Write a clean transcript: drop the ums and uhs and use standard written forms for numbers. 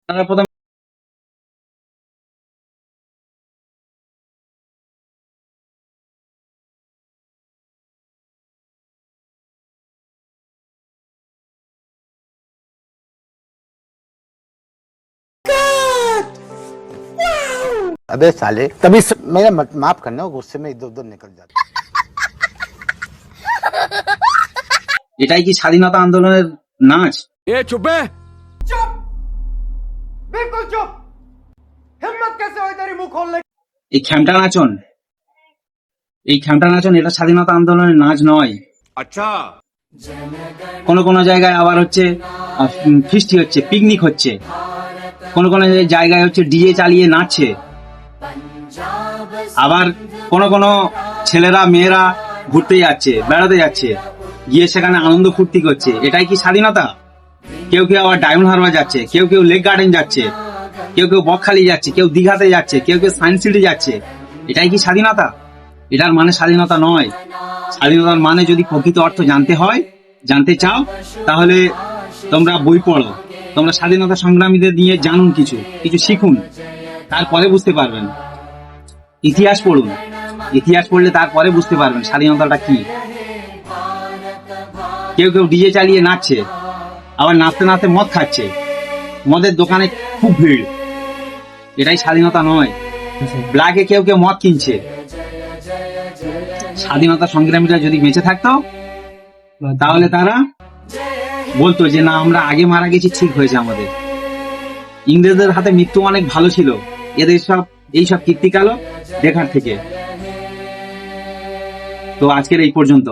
তারা প্রথম अबे साले तभी मेरा माफ करना, गुस्से में इधर उधर निकल जाता। এটাই কি স্বাধীনতা আন্দোলনের নাচ? ए चुप है। चुप, बिल्कुल चुप। हिम्मत कैसे हुई तेरी मुंह खोलने की? এই খ্যামটা নাচন, এই খ্যামটা নাচন এটা স্বাধীনতা আন্দোলনের নাচ নয়। अच्छा কোন কোন জায়গায় আবার হচ্ছে ফিস্টি হচ্ছে, পিকনিক হচ্ছে, কোন কোন জায়গায় হচ্ছে ডিজে চালিয়ে নাচছে, আবার কোন কোন ছেলেরা মেয়েরা ঘুরতে যাচ্ছে, বেড়াতে যাচ্ছে, গিয়ে সেখানে আনন্দ ফুর্তি করছে। এটাই কি স্বাধীনতা? কেউ কেউ আবার ডায়মন্ড হারবার যাচ্ছে, কেউ কেউ লেক গার্ডেন যাচ্ছে, কেউ কেউ বকখালি যাচ্ছে, কেউ দীঘাতে যাচ্ছে, কেউ কেউ সায়েন্স সিটি যাচ্ছে। এটাই কি স্বাধীনতা? এটার মানে স্বাধীনতা নয়। স্বাধীনতার মানে যদি প্রকৃত অর্থ জানতে চাও, তাহলে তোমরা বই পড়ো, তোমরা স্বাধীনতা সংগ্রামীদের নিয়ে জানুন, কিছু শিখুন, তারপরে বুঝতে পারবেন। ইতিহাস পড়ুন, ইতিহাস পড়লে তারপরে বুঝতে পারবেন স্বাধীনতাটা কি। কেউ কেউ ডিজে চালিয়ে নাচছে, আবার নাচতে নাচতে মদ খাচ্ছে, মদের দোকানে খুব ভিড়। এটাই স্বাধীনতা নয়। ব্ল্যাকে কেউ কেউ মদ কিনছে। স্বাধীনতা সংগ্রামীরা যদি বেঁচে থাকতো, তাহলে তারা বলতো যে না, আমরা আগে মারা গেছি, ঠিক হয়েছে আমাদের। ইংরেজদের হাতে মৃত্যু অনেক ভালো ছিল এদের এইসব কীর্তিকালো দেখার থেকে। তো আজকের এই পর্যন্ত।